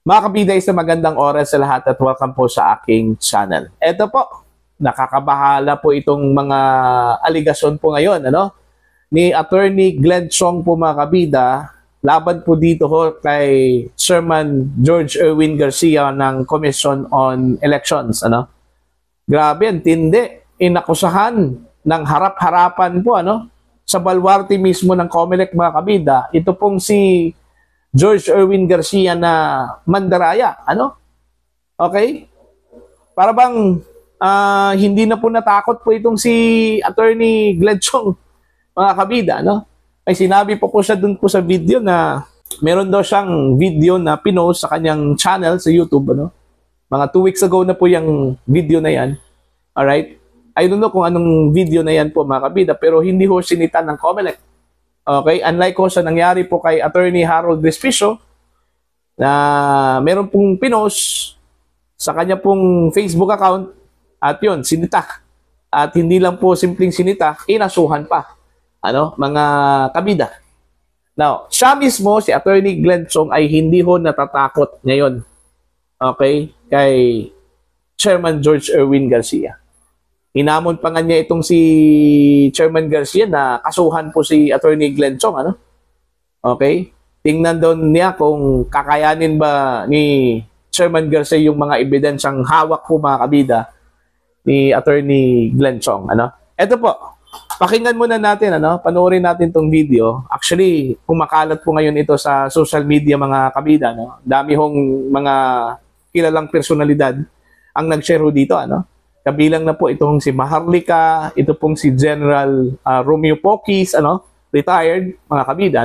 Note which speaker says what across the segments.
Speaker 1: Mga kabida, isang magandang oras sa lahat at welcome po sa aking channel. Ito po, nakakabahala po itong mga aligasyon po ngayon, ni Attorney Glenn Chong po mga kabida, laban po dito ho kay Chairman George Erwin Garcia ng Commission on Elections, Grabe, ang tindi. Inakusahan ng harap-harapan po, sa baluarte mismo ng COMELEC mga kabida. Ito pong si George Erwin Garcia na mandaraya, Okay? Para bang hindi na po natakot po itong si Attorney Glenn Chong, mga kabida, Ay sinabi po siya dun po sa video na meron daw siyang video na pinost sa kanyang channel sa YouTube, Mga 2 weeks ago na po yung video na yan. Alright? I don't know kung anong video na yan po mga kabida, pero hindi ho sinita ng COMELEC. Okay? Unlike ho sa nangyari po kay Attorney Harold Despicio, na meron pong pinost sa kanya pong Facebook account at yun, sinita. At hindi lang po simpleng sinita, inasuhan pa. Mga kabida. Now, siya mismo, si Attorney Glenn Chong ay hindi ho natatakot ngayon. Okay? Kay Chairman George Erwin Garcia. Hinamon pa nga niya itong si Chairman Garcia na kasuhan po si Attorney Glenn Chong, Okay? Tingnan doon niya kung kakayanin ba ni Chairman Garcia yung mga ebidensyang hawak po mga kabida ni Attorney Glenn Chong, Ito po, pakinggan muna natin, panoorin natin tong video. Actually, kumakalat po ngayon ito sa social media mga kabida, Dami hong mga kilalang personalidad ang nag-share dito, Kabilang na po itong si Maharlika, ito pong si General Romeo Poquis, retired, mga kabida,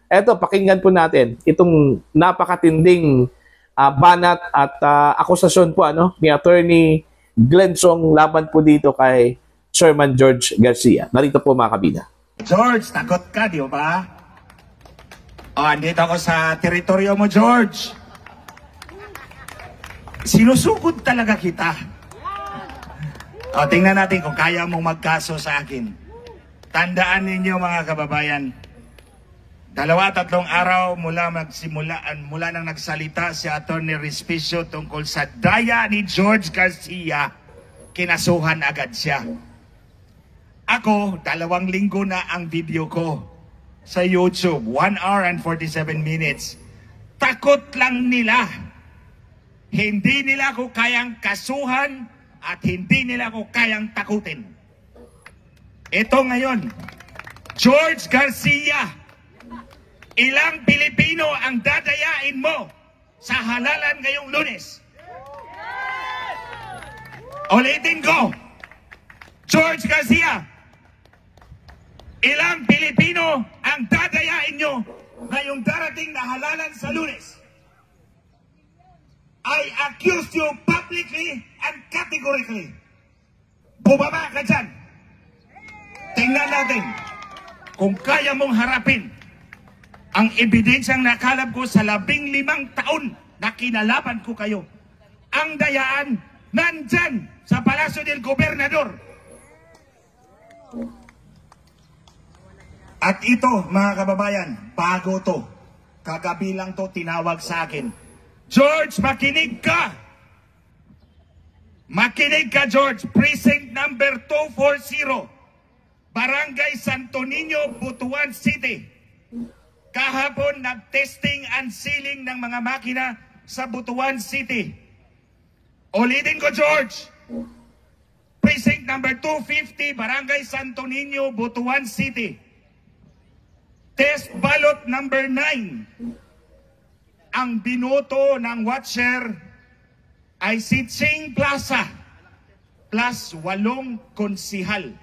Speaker 1: Eto, pakinggan po natin itong napakatinding banat at akusasyon po, ni Attorney Glenn Chong laban po dito kay Chairman George Garcia. Narito po mga kabida.
Speaker 2: George, takot ka, di ba? Andito ako sa teritoryo mo, George. Sinusugod talaga kita. Tingnan natin kung kaya mong magkaso sa akin. Tandaan ninyo mga kababayan, 2-3 araw mula nang nagsalita si Attorney Respicio tungkol sa daya ni George Garcia, kinasuhan agad siya. Ako, 2 linggo na ang video ko sa YouTube, 1 hour and 47 minutes. Takot lang nila. Hindi nila ako kayang kasuhan at hindi nila ako kayang takutin. Ito ngayon, George Garcia, ilang Pilipino ang dadayain mo sa halalan ngayong Lunes? Ulitin ko, George Garcia, ilang Pilipino ang dadayain nyo ngayong darating na halalan sa Lunes? I accuse you publicly and categorically. Bumaba ka dyan. Tingnan natin kung kaya mong harapin ang ebidensyang nakalap ko sa 15 taon na kinalaban ko kayo. Ang dayaan nandyan sa Palasyo del Gobernador. At ito mga kababayan, bago to. Kagabi lang to tinawag sa akin. George, makinig ka! Makinig ka, George. Precinct number 240. Barangay Santo Niño, Butuan City. Kahapon, nag-testing and sealing ng mga makina sa Butuan City. Ulitin ko, George. Precinct number 250, Barangay Santo Niño, Butuan City. Test ballot number 9. Ang binoto ng watcher ay si Ching Plaza plus 8 konsihal.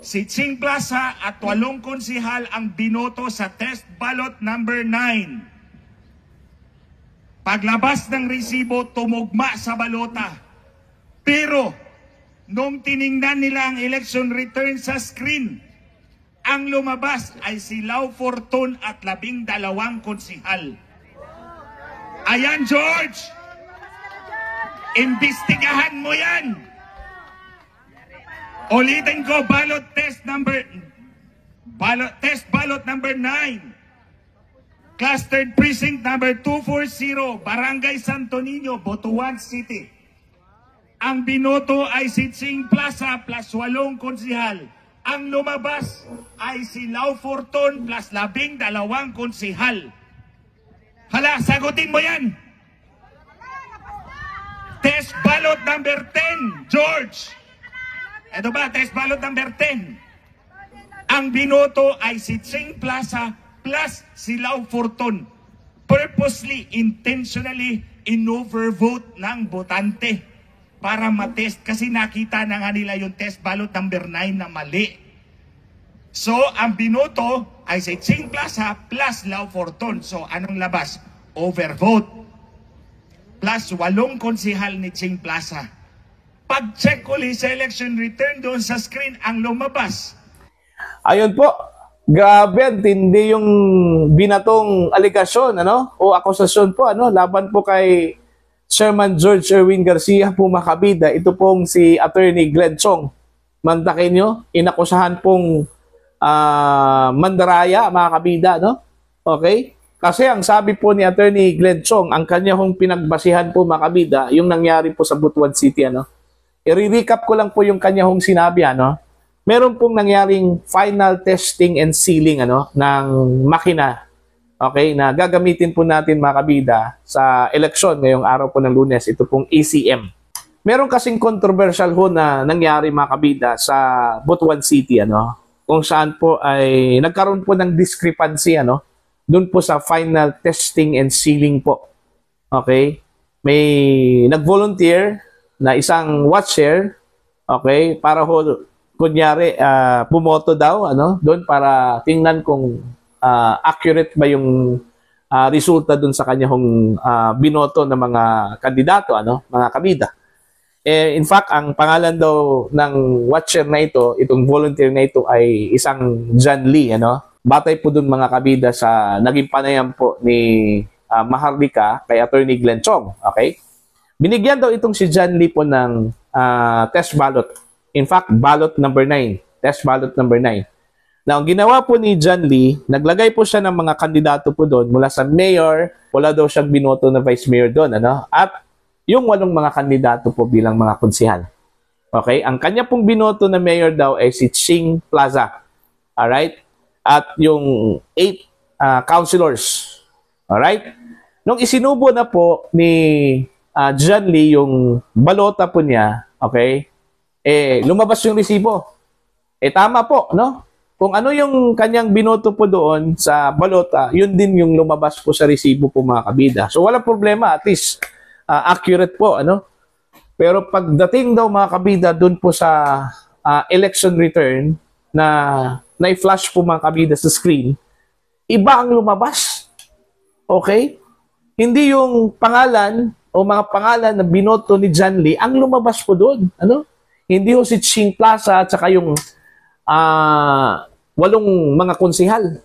Speaker 2: Si Ching Plaza at 8 konsihal ang binoto sa test ballot number 9. Paglabas ng resibo, tumugma sa balota. Pero, nung tiningnan nila ang election return sa screen, ang lumabas ay si Lau Fortun at 12 konsihal. Ayan, George! Imbestigahan mo yan! Ulitin ko, test ballot number 9. Clustered Precinct number 240, Barangay Santo Niño, Butuan City. Ang binoto ay si Ching Plaza plus 8 konsihal. Ang lumabas ay si Lau Forton plus 12 konsihal. Hala, sagutin mo yan! Test ballot number 10, George. Ito ba, test ballot number 10. Ang binoto ay si Ching Plaza plus si Lau Forton. Purposely, intentionally, in-overvote ng botante para matest kasi nakita na nga nila yung test ballot number 9 na mali. So, ang binoto ay si Ching Plaza plus Lau Forton. So, anong labas? Overvote. Plus 8 konsihal ni Ching Plaza. Pag-check ulit sa election return doon sa screen, ang lumabas.
Speaker 1: Ayun po. Grabe, hindi yung binatong aligasyon, ano? O akusasyon po, ano? Laban po kay Chairman George Erwin Garcia po mga kabida. Ito pong si Attorney Glenn Chong. Mantakin nyo, inakusahan pong mandaraya mga kabida, no? Okay? Kasi ang sabi po ni Attorney Glenn Chong, ang kanya hong pinagbasihan po mga kabida, yung nangyari po sa Butuan City, ano? I-recap ko lang po yung kanya hong sinabi, ano? Meron pong nangyaring final testing and sealing, ano, ng makina, okay, na gagamitin po natin mga kabida sa eleksyon ngayong araw po ng Lunes, ito pong ECM. Meron kasing controversial ho na nangyari mga kabida sa Butuan City, ano, kung saan po ay nagkaroon po ng discrepancy, ano, doon po sa final testing and sealing po. Okay? May nag-volunteer na isang watcher, okay, para ho, kunyari, pumoto daw, ano, doon para tingnan kung accurate ba yung resulta dun sa kanyang binoto ng mga kandidato, ano, mga kabida. In fact, ang pangalan daw ng watcher na ito, itong volunteer na ito ay isang John Lee, ano. Batay po dun mga kabida sa naging panayam po ni Maharlika kay Attorney Glenn Chong, okay? Binigyan daw itong si John Lee po ng test ballot. In fact, ballot number 9, test ballot number 9. Now, ang ginawa po ni John Lee, naglagay po siya ng mga kandidato po doon mula sa mayor, wala daw siyang binoto na vice mayor doon, ano? At yung 8 mga kandidato po bilang mga konsihal. Okay? Ang kanya pong binoto na mayor daw ay si Ching Plaza. Alright? At yung 8 councilors. Alright? Nung isinubo na po ni John Lee yung balota po niya, okay? Lumabas yung resibo. Tama po, no? Kung ano yung kanyang binoto po doon sa balota, yun din yung lumabas po sa resibo po mga kabida. So wala problema, at least accurate po, ano? Pero pagdating daw mga kabida doon po sa election return na na-flash po mga kabida sa screen, iba ang lumabas. Okay? Hindi yung pangalan o mga pangalan na binoto ni John Lee ang lumabas po doon, ano? Hindi ho si Ching Plaza at saka yung 8 mga konsihal.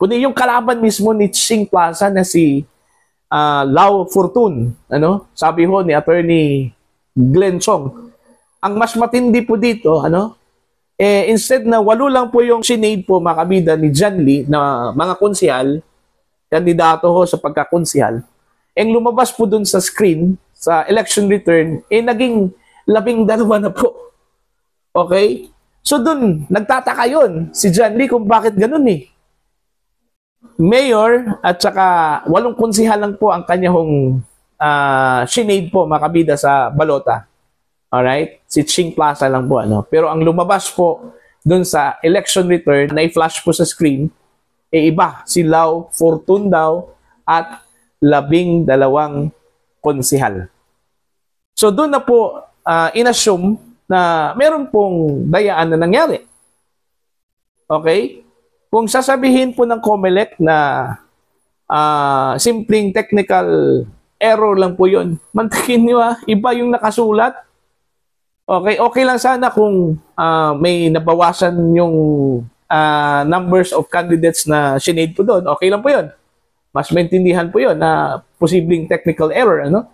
Speaker 1: Kundi yung kalaban mismo ni Ching Plaza na si Lau Fortun, ano? Sabi ho ni Attorney Glenn Chong, ang mas matindi po dito, ano? Instead na 8 lang po yung sinade po mga kabida ni John Lee na mga konsihal, kandidato ho sa pagkakonsihal, lumabas po dun sa screen, sa election return, naging 12 na po. Okay? So dun, nagtataka yun si John Lee kung bakit ganun eh. Mayor at saka 8 konsihal lang po ang kanyang sinade po mga kabida sa balota. Alright? Si Ching Plaza lang po. Ano? Pero ang lumabas po dun sa election return na i-flash po sa screen, iba. Si Lau Fortun daw at 12 konsihal. So doon na po inassume na meron pong dayaan na nangyari. Okay? Kung sasabihin po ng COMELEC na simpleng technical error lang po yun, mantakin nyo iba yung nakasulat. Okay? Okay lang sana kung may nabawasan yung numbers of candidates na sinade po doon. Okay lang po yun. Mas maintindihan po yun na posibleng technical error. Ano?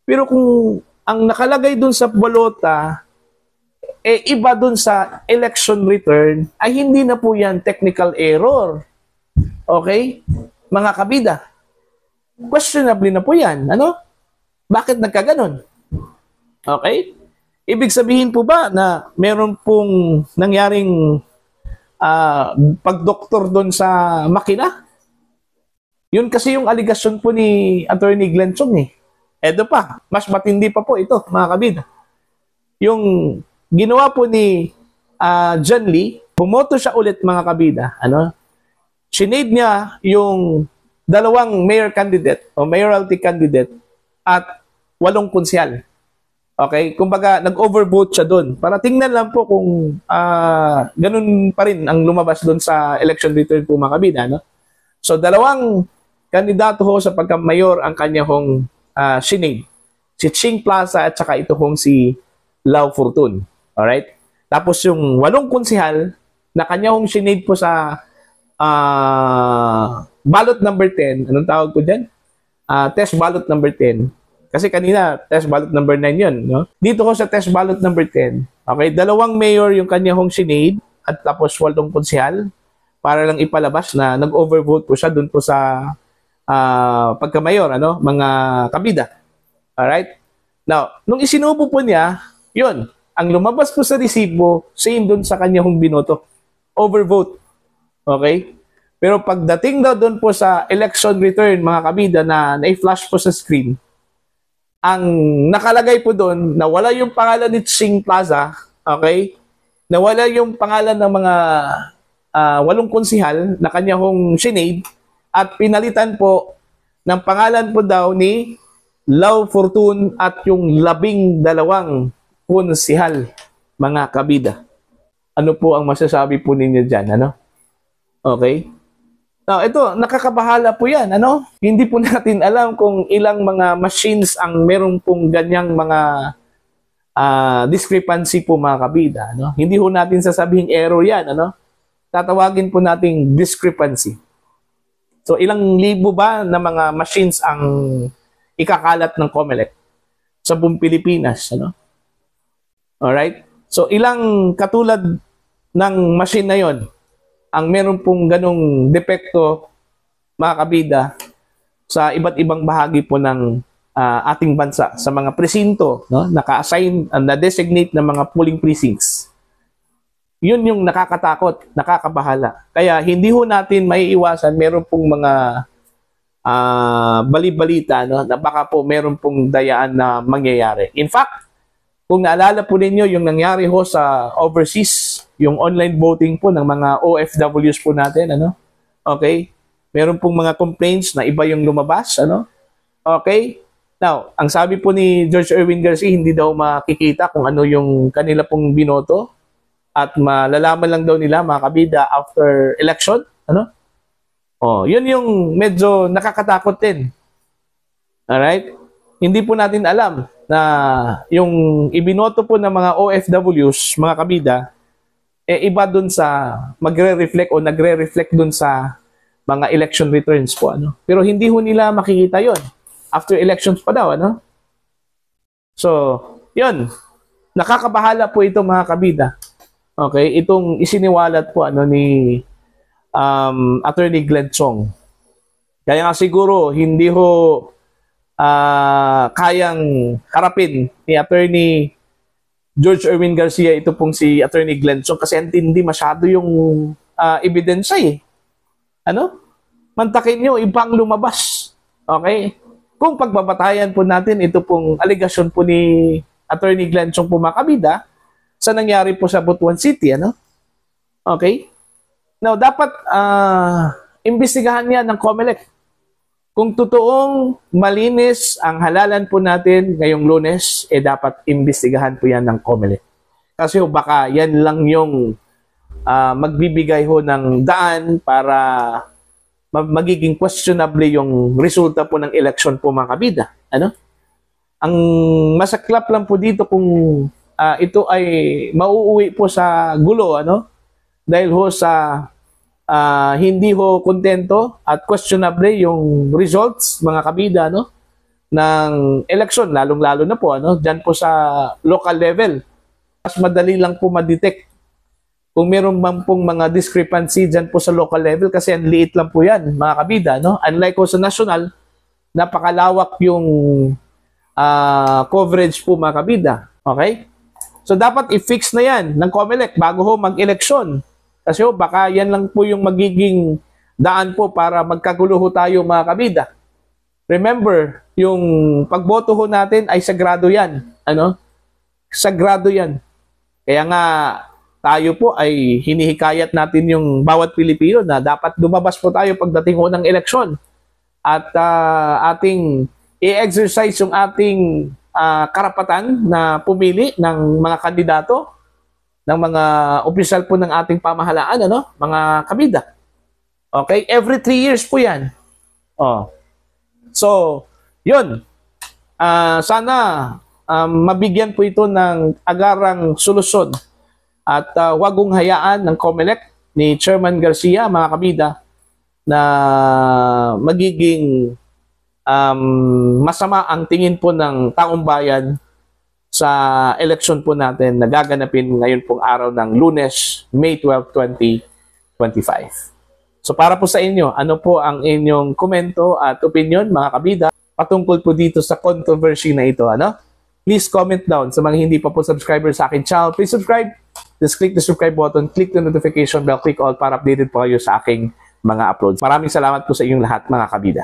Speaker 1: Pero kung ang nakalagay dun sa balota, iba dun sa election return, ay hindi na po yan technical error. Okay? mga kabida. Questionably na po yan. Ano? Bakit nagkaganon? Okay? Ibig sabihin po ba na meron pong nangyaring pagdoktor doon sa makina? Yun kasi yung aligasyon po ni Attorney Glenn Chong eh. Eto pa, mas matindi pa po ito, mga kabida. Yung ginawa po ni John Lee, bumoto siya ulit mga kabida. Ano? Sinade niya yung dalawang mayor candidate o mayoralty candidate at 8 konsyal. Okay? Kumbaga, nag-overvote siya doon. Para tingnan lang po kung ganun pa rin ang lumabas doon sa election return po mga kabida. No? So, dalawang kandidato ho sa pagka-mayor ang kanya hong sinade. Si Ching Plaza at saka ito hong si Lau Fortun. Alright? Tapos yung 8 konsehal na kanya hong sinade po sa ballot number 10. Anong tawag ko dyan? Test ballot number 10. Kasi kanina, test ballot number 9 yun. No? Dito ko sa test ballot number 10. Okay? 2 mayor yung kanya hong sinade at tapos 8 konsehal para lang ipalabas na nag-overvote po siya dun po sa pagka-mayor, ano? Mga kabida. Alright? Now, nung isinubo po niya, yun, ang lumabas po sa resibo, same dun sa kanya hong binoto. Overvote. Okay? Pero pagdating daw dun po sa election return, mga kabida, na na-flash po sa screen, ang nakalagay po dun, nawala yung pangalan ni Ching Plaza, okay? Nawala yung pangalan ng mga 8 konsehal na kanya hong sinade, at pinalitan po ng pangalan po daw ni Lau Fortun at yung 12 konsehal, mga kabida. Ano po ang masasabi po ninyo dyan? Ano? Okay? Now, ito, nakakabahala po yan. Ano? Hindi po natin alam kung ilang mga machines ang meron pong ganyang mga discrepancy po, mga kabida. Ano? Hindi ho natin sasabing error yan. Ano? Tatawagin po nating discrepancy. So, ilang libo ba na mga machines ang ikakalat ng COMELEC sa buong Pilipinas? Ano? Alright? So, ilang katulad ng machine na yon ang meron pong ganong depekto, mga kabida, sa iba't ibang bahagi po ng ating bansa, sa mga presinto, no? Naka-assign, na-designate ng mga polling precincts. Yun yung nakakatakot, nakakabahala. Kaya hindi ho natin maiiwasan, meron pong mga bali-balita, no, na baka po meron pong dayaan na mangyayari. In fact, kung naalala po ninyo yung nangyari ho sa overseas, yung online voting po ng mga OFWs po natin, ano? Okay? Meron pong mga complaints na iba yung lumabas, ano? Okay? Now, ang sabi po ni George Erwin Garcia, hindi daw makikita kung ano yung kanila pong binoto. At malalaman lang daw nila, mga kabida, after election. Ano? Oh, yun yung medyo nakakatakot din. Alright? Hindi po natin alam na yung ibinoto po ng mga OFWs, mga kabida, iba dun sa magre-reflect o nagre-reflect dun sa mga election returns po. Ano? Pero hindi ho nila makikita yon after elections pa daw. Ano? So, yun. Nakakabahala po ito, mga kabida. Okay, itong isiniwalat po ni Attorney Glenn Chong. Kaya nga siguro hindi ho kayang harapin ni Attorney George Erwin Garcia ito pong si Attorney Glenn Chong kasi hindi masyado yung ebidensya eh. Ano? Mantakin nyo, ibang lumabas. Okay? Kung pagbabatayan po natin ito pong aligasyon po ni Attorney Glenn Chong po, mga kabida, sa nangyari po sa Butuan City, ano? Okay? Now, dapat imbestigahan niya ng COMELEC. Kung totoong malinis ang halalan po natin ngayong Lunes, dapat imbestigahan po yan ng COMELEC. Kasi baka yan lang yung magbibigay ho ng daan para magiging questionable yung resulta po ng election po, mga kabida. Ano? Ang masaklap lang po dito kung ito ay mauuwi po sa gulo, ano? Dahil ho sa hindi ho kontento at questionable yung results, mga kabida, no, ng election, lalong-lalo na po, ano, dyan po sa local level. Mas madali lang po ma-detect kung meron man pong mga discrepancy dyan po sa local level, kasi ang liit lang po yan, mga kabida, no? Unlike po sa national, napakalawak yung coverage po, mga kabida. Okay? So, dapat i-fix na yan ng COMELEC bago ho mag-eleksyon. Kasi ho, baka yan lang po yung magiging daan po para magkagulo ho tayo, mga kabida. Remember, yung pagboto ho natin ay sagrado yan. Ano? Sagrado yan. Kaya nga, tayo po ay hinihikayat natin yung bawat Pilipino na dapat lumabas po tayo pagdating ho ng eleksyon. At ating i-exercise yung ating karapatan na pumili ng mga kandidato, ng mga opisyal po ng ating pamahalaan, ano? Mga kabida. Okay? Every 3 years po yan. Oh. So, yun. Sana mabigyan po ito ng agarang solusyon at wag kong hayaan ng COMELEC ni Chairman Garcia, mga kabida, na magiging masama ang tingin po ng taong bayan sa eleksyon po natin na gaganapin ngayon pong araw ng Lunes, May 12, 2025. So para po sa inyo, ano po ang inyong komento at opinion, mga kabida, patungkol po dito sa controversy na ito, ano? Please comment down. Sa mga hindi pa po subscriber sa akin channel, please subscribe. Just click the subscribe button, click the notification bell, click all para updated po kayo sa aking mga uploads. Maraming salamat po sa inyong lahat, mga kabida.